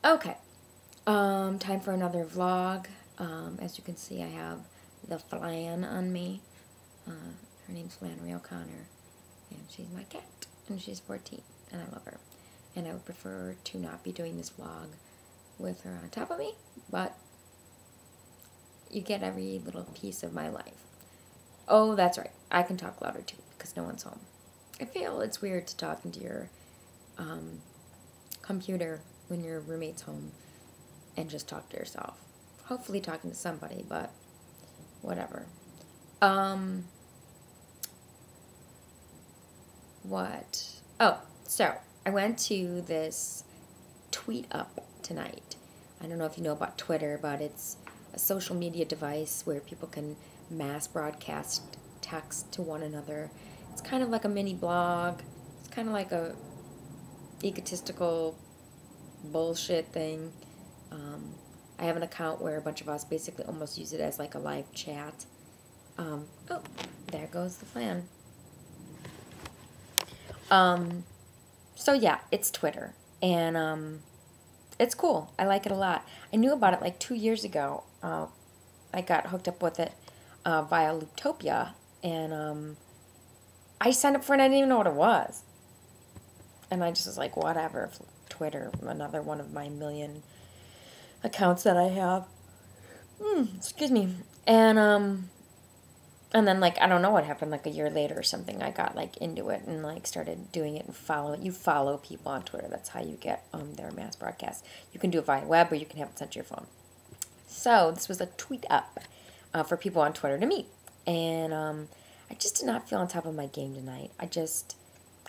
Okay. Time for another vlog. As you can see, I have the Flan on me. Her name's Flannery O'Connor, and she's my cat, and she's 14, and I love her. And I would prefer to not be doing this vlog with her on top of me, but you get every little piece of my life. Oh, that's right. I can talk louder too, because no one's home. I feel it's weird to talk into your computer when your roommate's home and just talk to yourself. Hopefully talking to somebody, but whatever. What? Oh, so I went to this tweet up tonight. I don't know if you know about Twitter, but it's a social media device where people can mass broadcast text to one another. It's kind of like a mini blog. It's kind of like a egotistical bullshit thing. I have an account where a bunch of us basically almost use it as like a live chat. Oh, there goes the Flan. So yeah, it's Twitter, and it's cool. I like it a lot. I knew about it like 2 years ago. I got hooked up with it via Looptopia, and I signed up for it and I didn't even know what it was. And I just was like, whatever, Twitter, another one of my million accounts that I have. Excuse me. And then, like, I don't know what happened, like, a year later or something, I got, like, into it and, like, started doing it and follow it. You follow people on Twitter. That's how you get their mass broadcasts. You can do it via web, or you can have it sent to your phone. So, this was a tweet up for people on Twitter to meet. And I just did not feel on top of my game tonight. I just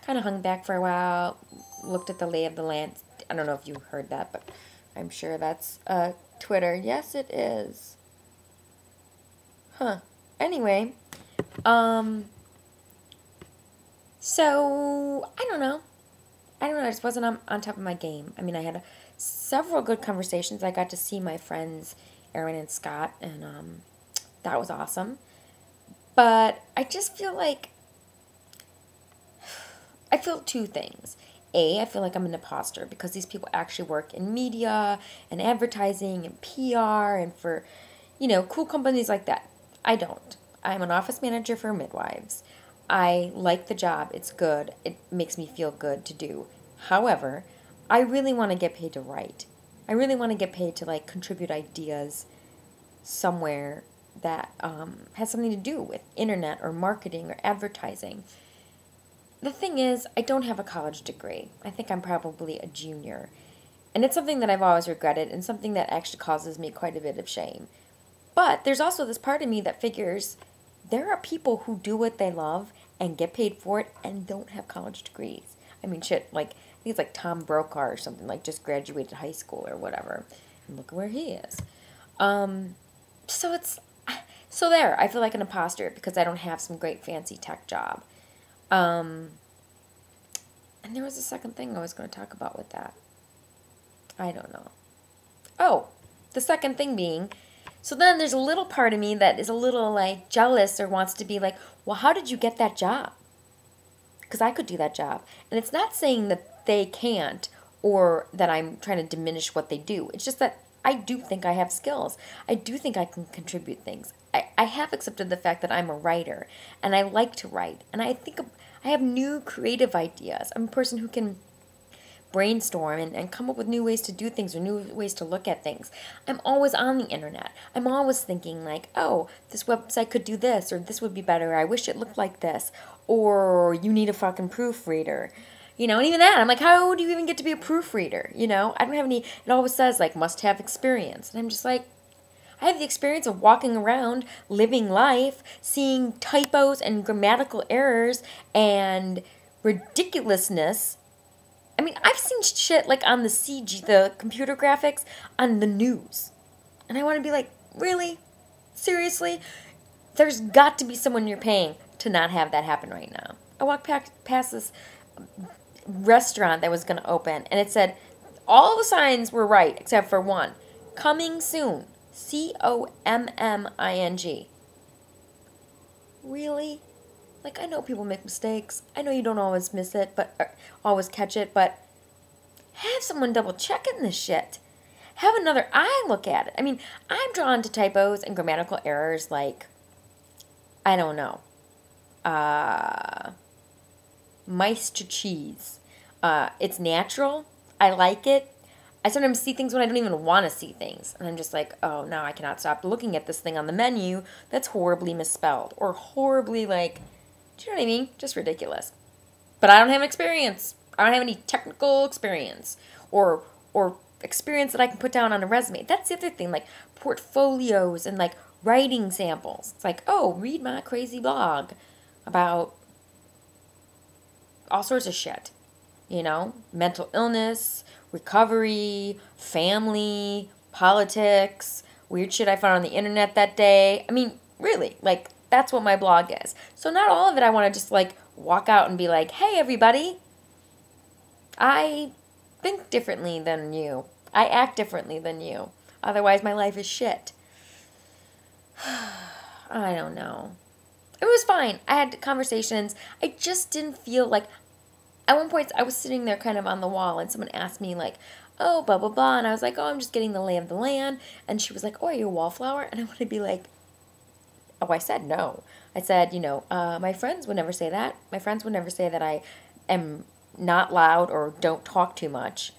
kind of hung back for a while, looked at the lay of the land. I don't know if you heard that, but I'm sure that's Twitter. Yes, it is. Huh. Anyway, so, I don't know. I just wasn't on top of my game. I mean, I had several good conversations. I got to see my friends, Erin and Scott, and that was awesome. But I just feel like, I feel two things. A, I feel like I'm an imposter because these people actually work in media and advertising and PR and for, you know, cool companies like that. I don't. I'm an office manager for midwives. I like the job. It's good. It makes me feel good to do. However, I really want to get paid to write. I really want to get paid to, like, contribute ideas somewhere that has something to do with internet or marketing or advertising. The thing is, I don't have a college degree. I think I'm probably a junior. And it's something that I've always regretted and something that actually causes me quite a bit of shame. But there's also this part of me that figures there are people who do what they love and get paid for it and don't have college degrees. I mean, shit, like, I think it's like Tom Brokaw or something, like just graduated high school or whatever. And look where he is. So there, I feel like an imposter because I don't have some great fancy tech job. And there was a second thing I was going to talk about with that. I don't know. Oh, the second thing being, so then there's a little part of me that is a little, like, jealous or wants to be like, well, how did you get that job? Because I could do that job. And it's not saying that they can't or that I'm trying to diminish what they do. It's just that I do think I have skills. I do think I can contribute things. I have accepted the fact that I'm a writer, and I like to write. And I think I have new creative ideas. I'm a person who can brainstorm and come up with new ways to do things or new ways to look at things. I'm always on the internet. I'm always thinking like, oh, this website could do this, or this would be better, or I wish it looked like this, or you need a fucking proofreader. You know, and even that, I'm like, how do you even get to be a proofreader? You know, I don't have any, it always says like must have experience. And I'm just like, I have the experience of walking around, living life, seeing typos and grammatical errors and ridiculousness. I mean, I've seen shit like on the CG, the computer graphics, on the news. And I want to be like, really? Seriously? There's got to be someone you're paying to not have that happen right now. I walked past this restaurant that was going to open, and it said, all the signs were right, except for one. Coming soon. COMMING. Really? Like, I know people make mistakes. I know you don't always miss it, but always catch it, but have someone double checking this shit. have another eye look at it. I mean, I'm drawn to typos and grammatical errors like, I don't know, mice to cheese. It's natural. I like it. I sometimes see things when I don't even want to see things. And I'm just like, oh, now I cannot stop looking at this thing on the menu that's horribly misspelled. Or horribly, like, do you know what I mean? Just ridiculous. But I don't have experience. I don't have any technical experience. Or experience that I can put down on a resume. That's the other thing. Like, portfolios and, like, writing samples. It's like, oh, read my crazy blog about all sorts of shit. You know? Mental illness, recovery, family, politics, weird shit I found on the internet that day. I mean, really, like, that's what my blog is. So not all of it I want to just, like, walk out and be like, hey, everybody, I think differently than you. I act differently than you. Otherwise, my life is shit. I don't know. It was fine. I had conversations. I just didn't feel like... At one point, I was sitting there kind of on the wall, and someone asked me, like, oh, blah, blah, blah. And I was like, oh, I'm just getting the lay of the land. And she was like, oh, are you a wallflower? And I want to be like, oh, I said no. I said, you know, my friends would never say that. My friends would never say that I am not loud or don't talk too much.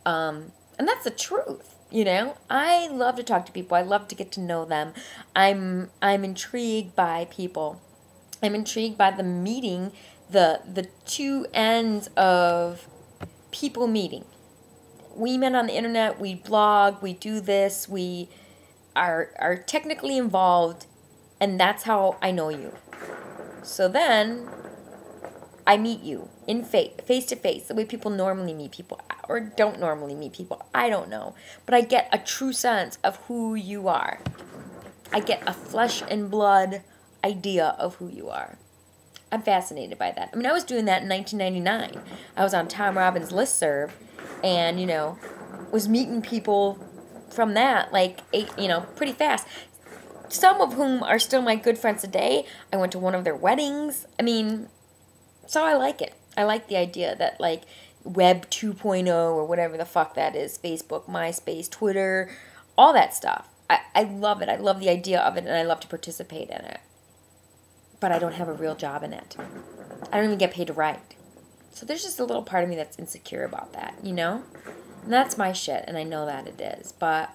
And that's the truth, you know? I love to talk to people. I love to get to know them. I'm intrigued by people. I'm intrigued by the meeting, the two ends of people meeting. We met on the internet, we blog, we do this, we are technically involved, and that's how I know you. So then I meet you in face to face, the way people normally meet people or don't normally meet people. I don't know. But I get a true sense of who you are. I get a flesh and blood idea of who you are. I'm fascinated by that. I mean, I was doing that in 1999. I was on Tom Robbins' listserv and, you know, was meeting people from that, like, pretty fast. Some of whom are still my good friends today. I went to one of their weddings. I mean, so I like it. I like the idea that, like, Web 2.0 or whatever the fuck that is, Facebook, MySpace, Twitter, all that stuff. I love it. I love the idea of it, and I love to participate in it. But I don't have a real job in it. I don't even get paid to write. So there's just a little part of me that's insecure about that, you know? And that's my shit, and I know that it is. But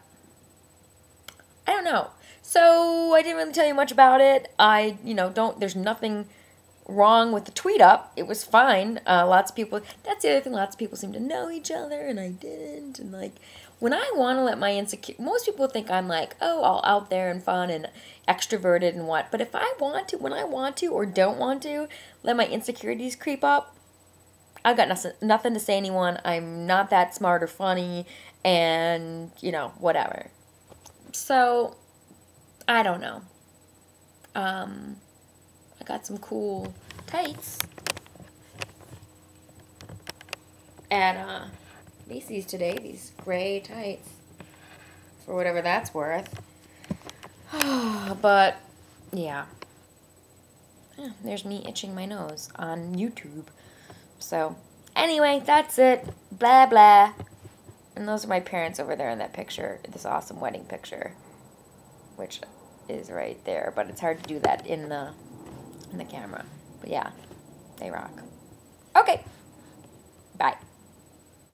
I don't know. So I didn't really tell you much about it. There's nothing wrong with the tweet up. It was fine. Lots of people, that's the other thing, lots of people seem to know each other, and I didn't. And, like, when I want to let my most people think I'm like, oh, all out there and fun and extroverted and what. But if I want to, when I want to or don't want to, let my insecurities creep up, I've got nothing to say to anyone. I'm not that smart or funny and, whatever. So, I don't know. I got some cool tights at Macy's today, these gray tights, for whatever that's worth. But, yeah. There's me itching my nose on YouTube. So, anyway, that's it. Blah, blah. And those are my parents over there in that picture, this awesome wedding picture, which is right there. But it's hard to do that in the camera. But yeah, they rock. Okay. Bye.